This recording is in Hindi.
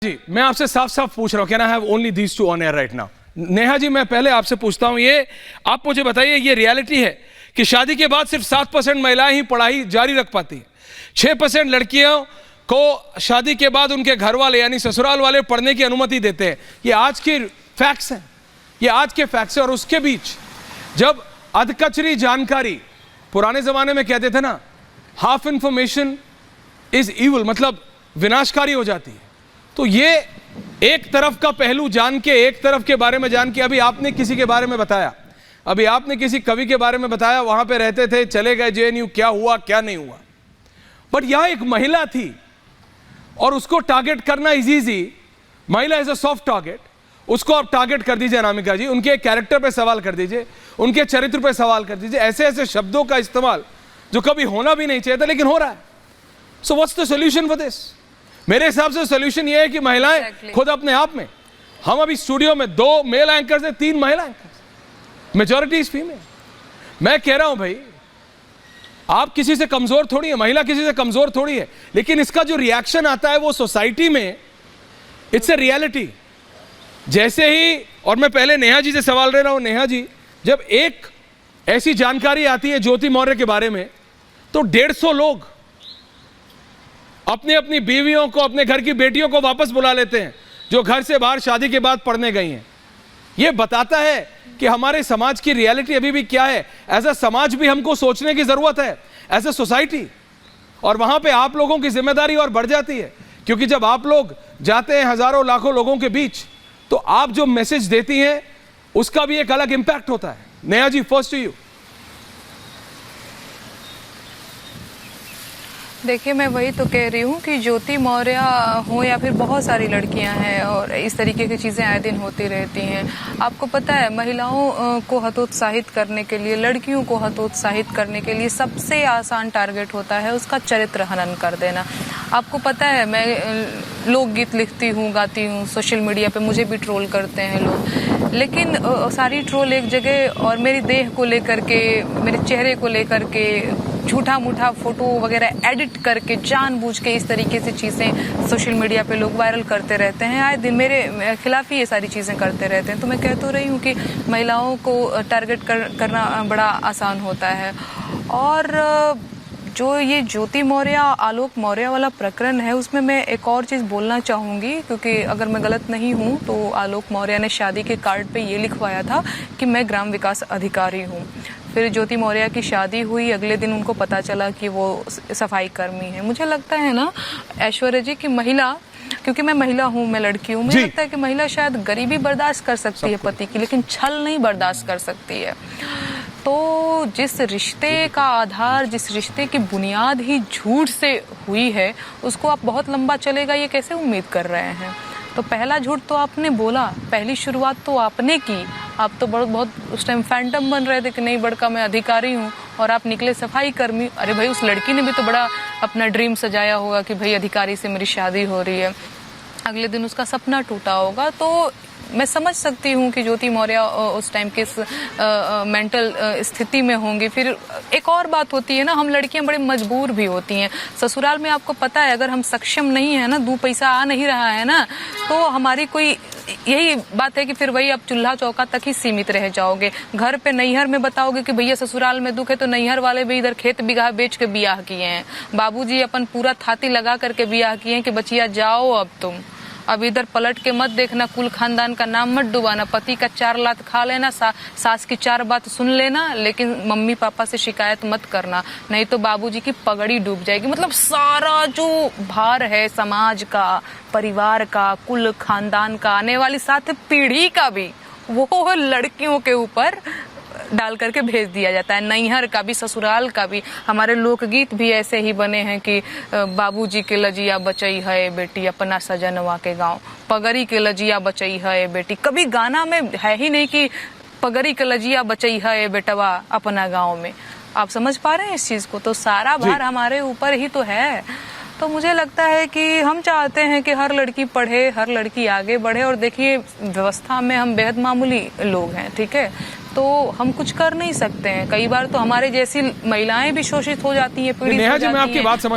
जी मैं आपसे साफ साफ पूछ रहा हूं, can I have only these two on air right now? Neha ji, मैं पहले आपसे पूछता हूं, ये आप मुझे बताइए, ये रियलिटी है कि शादी के बाद सिर्फ 7% महिलाएं ही पढ़ाई जारी रख पाती हैं, 6% लड़कियों को शादी के बाद उनके घर वाले यानी ससुराल वाले पढ़ने की अनुमति देते हैं। ये आज के फैक्ट्स हैं, ये आज के फैक्ट्स हैं। और उसके बीच जब अधकचरी जानकारी, पुराने जमाने में कहते थे ना, हाफ इंफॉर्मेशन इज इविल, मतलब विनाशकारी हो जाती है। तो ये एक तरफ का पहलू जान के, एक तरफ के बारे में जान के, अभी आपने किसी के बारे में बताया, अभी आपने किसी कवि के बारे में बताया, वहां पे रहते थे, चले गए जेएनयू, क्या हुआ क्या नहीं हुआ। बट यहां एक महिला थी और उसको टारगेट करना इज इजी। महिला इज अ सॉफ्ट टारगेट, उसको आप टारगेट कर दीजिए अनामिका जी, उनके कैरेक्टर पे सवाल कर दीजिए, उनके चरित्र पे सवाल कर दीजिए, ऐसे ऐसे शब्दों का इस्तेमाल जो कभी होना भी नहीं चाहिए था लेकिन हो रहा है। So what's the solution for this? मेरे हिसाब से सॉल्यूशन ये है कि महिलाएं खुद अपने आप में, हम अभी स्टूडियो में 2 मेल एंकर्स हैं, 3 महिला एंकर्स, मेजॉरिटी इज फीमेल। मैं कह रहा हूं भाई, आप किसी से कमजोर थोड़ी है, महिला किसी से कमजोर थोड़ी है, लेकिन इसका जो रिएक्शन आता है वो सोसाइटी में, इट्स ए रियलिटी। जैसे ही, और मैं पहले नेहा जी से सवाल ले रहा हूं, नेहा जी, जब एक ऐसी जानकारी आती है ज्योति मौर्य के बारे में, तो 150 लोग अपनी अपनी बीवियों को, अपने घर की बेटियों को वापस बुला लेते हैं जो घर से बाहर शादी के बाद पढ़ने गई हैं। यह बताता है कि हमारे समाज की रियलिटी अभी भी क्या है। एज अ समाज भी हमको सोचने की जरूरत है, एज अ सोसाइटी। और वहां पे आप लोगों की जिम्मेदारी और बढ़ जाती है, क्योंकि जब आप लोग जाते हैं हजारों लाखों लोगों के बीच, तो आप जो मैसेज देती हैं उसका भी एक अलग इंपैक्ट होता है। Neha ji, first to you. देखिए, मैं वही तो कह रही हूँ कि ज्योति मौर्य हो या फिर बहुत सारी लड़कियां हैं और इस तरीके की चीज़ें आए दिन होती रहती हैं। आपको पता है, महिलाओं को हतोत्साहित करने के लिए, लड़कियों को हतोत्साहित करने के लिए सबसे आसान टारगेट होता है उसका चरित्र हनन कर देना। आपको पता है, मैं लोकगीत लिखती हूँ, गाती हूँ, सोशल मीडिया पे मुझे भी ट्रोल करते हैं लोग, लेकिन सारी ट्रोल एक जगह और मेरी देह को लेकर के, मेरे चेहरे को लेकर के झूठा मूठा फोटो वगैरह एडिट करके जानबूझ के इस तरीके से चीज़ें सोशल मीडिया पे लोग वायरल करते रहते हैं। आए दिन मेरे खिलाफ ही ये सारी चीज़ें करते रहते हैं। तो मैं कह तो रही हूँ कि महिलाओं को टारगेट करना बड़ा आसान होता है। और जो ये ज्योति मौर्य, आलोक मौर्य वाला प्रकरण है, उसमें मैं एक और चीज़ बोलना चाहूँगी, क्योंकि अगर मैं गलत नहीं हूँ तो आलोक मौर्य ने शादी के कार्ड पे ये लिखवाया था कि मैं ग्राम विकास अधिकारी हूँ। फिर ज्योति मौर्य की शादी हुई, अगले दिन उनको पता चला कि वो सफाई कर्मी है। मुझे लगता है ना ऐश्वर्या जी की महिला, क्योंकि मैं महिला हूँ, मैं लड़की हूँ, मुझे लगता है कि महिला शायद गरीबी बर्दाश्त कर सकती है पति की, लेकिन छल नहीं बर्दाश्त कर सकती है। तो जिस रिश्ते का आधार, जिस रिश्ते की बुनियाद ही झूठ से हुई है, उसको आप बहुत लंबा चलेगा ये कैसे उम्मीद कर रहे हैं? तो पहला झूठ तो आपने बोला, पहली शुरुआत तो आपने की। आप तो बहुत उस टाइम फैंटम बन रहे थे कि नहीं बड़का मैं अधिकारी हूँ, और आप निकले सफाई कर्मी। अरे भाई, उस लड़की ने भी तो बड़ा अपना ड्रीम सजाया होगा कि भाई अधिकारी से मेरी शादी हो रही है, अगले दिन उसका सपना टूटा होगा। तो मैं समझ सकती हूँ कि ज्योति मौर्य उस टाइम किस मेंटल स्थिति में होंगी। फिर एक और बात होती है ना, हम लड़कियां बड़े मजबूर भी होती हैं। ससुराल में आपको पता है, अगर हम सक्षम नहीं है ना, 2 पैसा आ नहीं रहा है ना, तो हमारी कोई यही बात है कि फिर वही आप चूल्हा चौका तक ही सीमित रह जाओगे। घर पे नैहर में बताओगे कि भैया ससुराल में दुख है, तो नैहर वाले भी इधर खेत बिगहा बेच के बियाह किए हैं, बाबूजी अपन पूरा थाती लगा करके बियाह किए हैं कि बचिया जाओ अब इधर पलट के मत देखना, कुल खानदान का नाम मत डुबाना, पति का 4 लात खा लेना, सास की 4 बात सुन लेना, लेकिन मम्मी पापा से शिकायत मत करना, नहीं तो बाबूजी की पगड़ी डूब जाएगी। मतलब सारा जो भार है समाज का, परिवार का, कुल खानदान का, आने वाली 7 पीढ़ी का भी, वो लड़कियों के ऊपर डाल करके भेज दिया जाता है। नैहर का भी, ससुराल का भी। हमारे लोकगीत भी ऐसे ही बने हैं कि बाबूजी के लजिया बचई है बेटी अपना सजनवा के गांव, पगड़ी के लजिया बचई है बेटी। कभी गाना में है ही नहीं कि पगड़ी के लजिया बचई है बेटवा अपना गांव में। आप समझ पा रहे हैं इस चीज को? तो सारा भार हमारे ऊपर ही तो है। तो मुझे लगता है कि हम चाहते हैं कि हर लड़की पढ़े, हर लड़की आगे बढ़े। और देखिए, व्यवस्था में हम बेहद मामूली लोग हैं, ठीक है, तो हम कुछ कर नहीं सकते हैं। कई बार तो हमारे जैसी महिलाएं भी शोषित हो जाती हैं, पीड़ित हो जाती हैं।